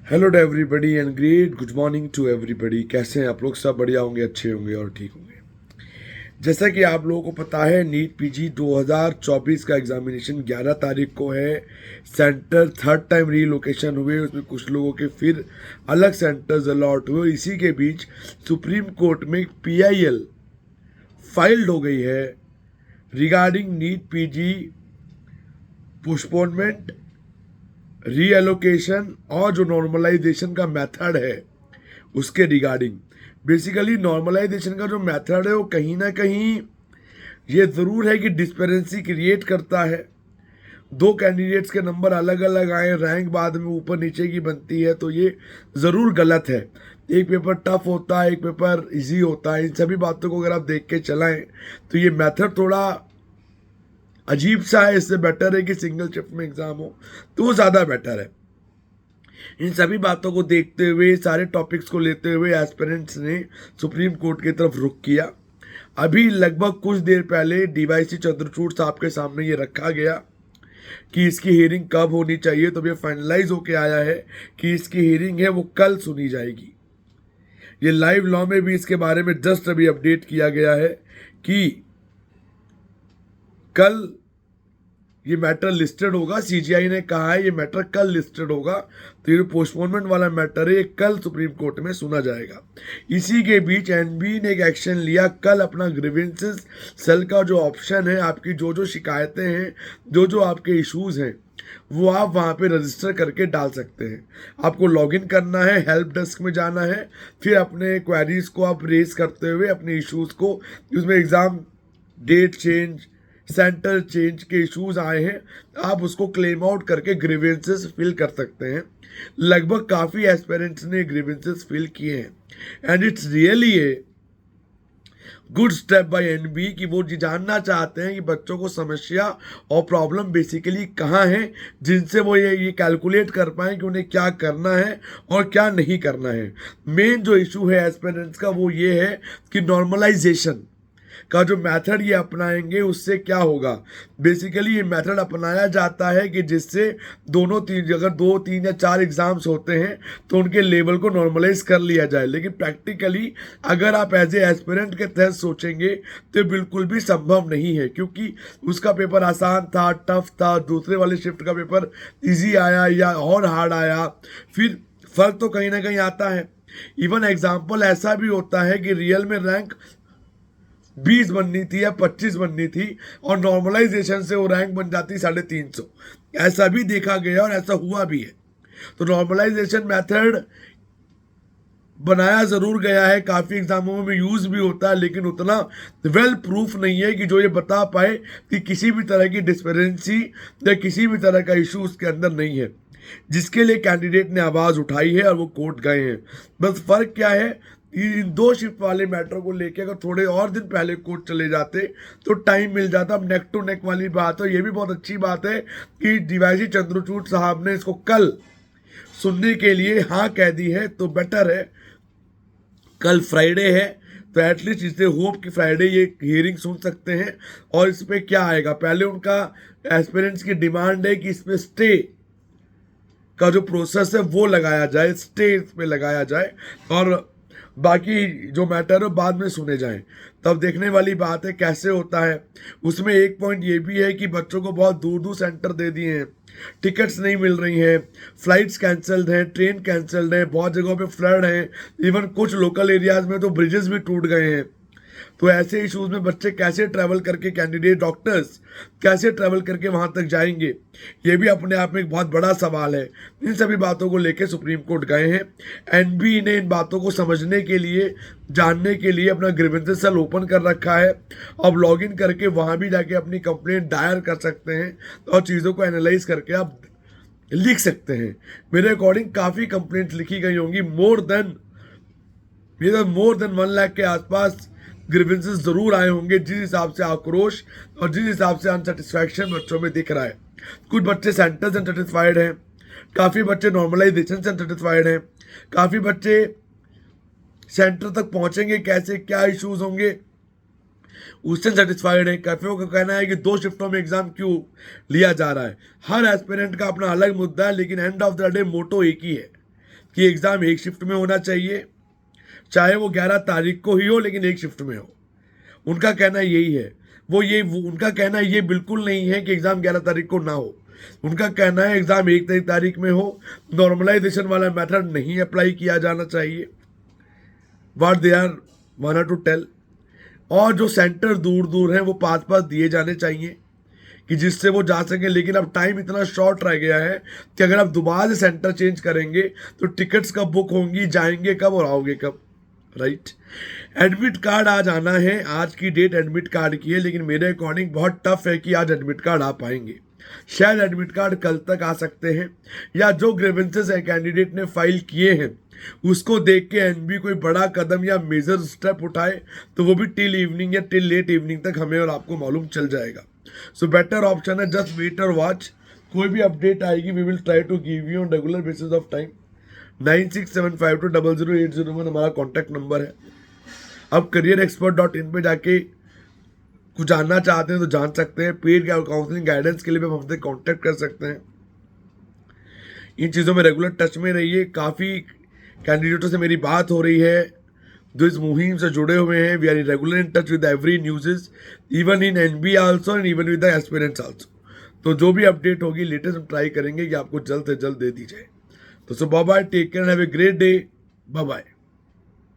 Hello to everybody and great good morning to everybody. कैसे हैं आप लोग? सब बढ़िया होंगे, अच्छे होंगे और ठीक होंगे। जैसा कि आप लोगों को पता है, नीट पीजी 2024 का एग्जामिनेशन 11 तारीख को है। सेंटर थर्ड टाइम रीलोकेशन हुए, उसमें कुछ लोगों के फिर अलग सेंटर्स अलॉट हुए। इसी के बीच सुप्रीम कोर्ट में PIL फाइल्ड हो गई है regarding NEET PG postponement, reallocation और जो नॉर्मलाइजेशन का मेथड है उसके रिगार्डिंग। बेसिकली नॉर्मलाइजेशन का जो मेथड है वो कहीं ना कहीं ये ज़रूर है कि डिस्पेरेंसी क्रिएट करता है। दो कैंडिडेट्स के नंबर अलग अलग आए, रैंक बाद में ऊपर नीचे की बनती है, तो ये ज़रूर गलत है। एक पेपर टफ होता है, एक पेपर इजी होता है। इन सभी बातों को अगर आप देख के चलाएं तो ये मेथड थोड़ा अजीब सा है। इससे बेटर है कि सिंगल शिफ्ट में एग्जाम हो, तो वो ज़्यादा बेटर है। इन सभी बातों को देखते हुए, सारे टॉपिक्स को लेते हुए एस्पिरेंट्स ने सुप्रीम कोर्ट की तरफ रुख किया। अभी लगभग कुछ देर पहले DYC चंद्रचूड़ साहब के सामने ये रखा गया कि इसकी हियरिंग कब होनी चाहिए, तो ये फाइनलाइज होके आया है कि इसकी हियरिंग है वो कल सुनी जाएगी। ये लाइव लॉ में भी इसके बारे में जस्ट अभी अपडेट किया गया है कि कल ये मैटर लिस्टेड होगा। CGI ने कहा है ये मैटर कल लिस्टेड होगा, तो ये पोस्टपोनमेंट वाला मैटर है ये कल सुप्रीम कोर्ट में सुना जाएगा। इसी के बीच NB ने एक एक्शन लिया। कल अपना ग्रीवेंसेस सेल का जो ऑप्शन है, आपकी जो जो शिकायतें हैं, जो जो आपके इश्यूज हैं, वो आप वहाँ पे रजिस्टर करके डाल सकते हैं। आपको लॉगिन करना है, हेल्प डेस्क में जाना है, फिर अपने क्वेरीज को आप रेज करते हुए अपने इश्यूज को, उसमें exam date change, centre change के इश्यूज आए हैं, आप उसको क्लेम आउट करके ग्रीवेंसेस फिल कर सकते हैं। लगभग काफ़ी एस्पिरेंट्स ने ग्रीवेंसेस फिल किए हैं and it's really a good step by NB कि वो जानना चाहते हैं कि बच्चों को समस्या और प्रॉब्लम बेसिकली कहाँ है, जिनसे वो ये कैलकुलेट कर पाएँ कि उन्हें क्या करना है और क्या नहीं करना है। मेन जो इशू है एस्पिरेंट्स का वो ये है कि नॉर्मलाइजेशन का जो मेथड ये अपनाएंगे उससे क्या होगा। बेसिकली ये मेथड अपनाया जाता है कि जिससे अगर 2 3 या 4 एग्जाम्स होते हैं तो उनके लेवल को नॉर्मलाइज कर लिया जाए। लेकिन प्रैक्टिकली अगर आप एज ए एस्पिरेंट के तहत सोचेंगे तो बिल्कुल भी संभव नहीं है, क्योंकि उसका पेपर आसान था, टफ था, दूसरे वाले शिफ्ट का पेपर ईजी आया या और हार्ड आया, फिर फर्क तो कहीं ना कहीं आता है। इवन एग्जाम्पल ऐसा भी होता है कि रियल में रैंक 20 बननी थी या 25 बननी थी और नॉर्मलाइजेशन से वो रैंक बन जाती 350। ऐसा भी देखा गया और ऐसा हुआ भी है। तो नॉर्मलाइजेशन मेथड बनाया ज़रूर गया है, काफ़ी एग्जामों में यूज भी होता है, लेकिन उतना वेल प्रूफ नहीं है कि जो ये बता पाए कि किसी भी तरह की डिस्पेरेंसी या किसी भी तरह का इशू उसके अंदर नहीं है, जिसके लिए कैंडिडेट ने आवाज़ उठाई है और वो कोर्ट गए हैं। बस फर्क क्या है, इन 2 शिफ्ट वाले मैटर को लेके अगर थोड़े और दिन पहले कोर्ट चले जाते तो टाइम मिल जाता। अब नेक टू नेक वाली बात है। ये भी बहुत अच्छी बात है कि DYC चंद्रचूड़ साहब ने इसको कल सुनने के लिए हाँ कह दी है, तो बेटर है। कल फ्राइडे है तो एटलीस्ट इससे होप कि फ्राइडे ये हियरिंग सुन सकते हैं। और इस पर क्या आएगा, पहले उनका एस्पिरेंट्स की डिमांड है कि इसमें स्टे का जो प्रोसेस है वो लगाया जाए, स्टे इस पे लगाया जाए और बाकी जो मैटर है बाद में सुने जाएं। तब देखने वाली बात है कैसे होता है। उसमें एक पॉइंट ये भी है कि बच्चों को बहुत दूर दूर सेंटर दे दिए हैं, टिकट्स नहीं मिल रही हैं, फ्लाइट्स कैंसल्ड हैं, ट्रेन कैंसल्ड है, बहुत जगहों पे फ्लड है, इवन कुछ लोकल एरियाज में तो ब्रिजेस भी टूट गए हैं। तो ऐसे इश्यूज में बच्चे कैसे ट्रैवल करके, कैंडिडेट डॉक्टर्स कैसे ट्रैवल करके वहां तक जाएंगे, ये भी अपने आप में एक बहुत बड़ा सवाल है। इन सभी बातों को लेकर सुप्रीम कोर्ट गए हैं। NB ने इन बातों को समझने के लिए, जानने के लिए अपना ग्रीवेंसेस सेल ओपन कर रखा है। अब लॉगिन करके वहां भी जाके अपनी कंप्लेंट दायर कर सकते हैं और चीज़ों को एनालाइज करके आप लिख सकते हैं। मेरे अकॉर्डिंग काफ़ी कंप्लेंट लिखी गई होंगी, मोर देन 1 लाख के आसपास ग्रीवेंसेस जरूर आए होंगे, जिस हिसाब से आक्रोश और जिस हिसाब से अनसेटिस्फैक्शन बच्चों में दिख रहा है। कुछ बच्चे सेंटर से अनसेटिस्फाइड हैं, काफ़ी बच्चे नॉर्मलाइजेशन से अनसेटिस्फाइड हैं, काफ़ी बच्चे सेंटर तक पहुंचेंगे कैसे, क्या इश्यूज होंगे उससे सेटिस्फाइड है। कैफे का कहना है कि 2 शिफ्टों में एग्जाम क्यों लिया जा रहा है। हर एस्पिरेंट का अपना अलग मुद्दा है, लेकिन एंड ऑफ द डे मोटो एक ही है कि एग्ज़ाम एक शिफ्ट में होना चाहिए, चाहे वो 11 तारीख को ही हो लेकिन एक शिफ्ट में हो। उनका कहना यही है। उनका कहना ये बिल्कुल नहीं है कि एग्ज़ाम 11 तारीख को ना हो। उनका कहना है एग्ज़ाम 1 तारीख में हो, नॉर्मलाइजेशन वाला मेथड नहीं अप्लाई किया जाना चाहिए, what they are want to tell. और जो सेंटर दूर दूर हैं वो पास पास दिए जाने चाहिए कि जिससे वो जा सकें। लेकिन अब टाइम इतना शॉर्ट रह गया है कि अगर आप दोबारा से सेंटर चेंज करेंगे तो टिकट्स कब बुक होंगी, जाएंगे कब और आओगे कब, राइट। एडमिट कार्ड आज आना है, आज की डेट एडमिट कार्ड की है, लेकिन मेरे अकॉर्डिंग बहुत टफ है कि आज एडमिट कार्ड आ पाएंगे। शायद एडमिट कार्ड कल तक आ सकते हैं, या जो ग्रीवेंसेस है कैंडिडेट ने फाइल किए हैं उसको देख के एनबी कोई बड़ा कदम या मेजर स्टेप उठाए तो वो भी टिल इवनिंग या टिल लेट इवनिंग तक हमें और आपको मालूम चल जाएगा। सो बेटर ऑप्शन है जस्ट वेट और वॉच। कोई भी अपडेट आएगी we will try to give you on regular basis of time. 9675200801 हमारा कॉन्टैक्ट नंबर है। अब careerexpert.in पे जाके कुछ जानना चाहते हैं तो जान सकते हैं। पेड काउंसलिंग गाइडेंस के लिए भी हम हमसे कांटेक्ट कर सकते हैं। इन चीज़ों में रेगुलर टच में रहिए। काफ़ी कैंडिडेटों से मेरी बात हो रही है जो इस मुहिम से जुड़े हुए हैं। We are regular in touch with every news, even in NB also and even with the aspirants also. तो जो भी अपडेट होगी लेटेस्ट हम ट्राई करेंगे कि आपको जल्द से जल्द दे दी जाए। तो so bye bye, take care, have a great day, bye bye.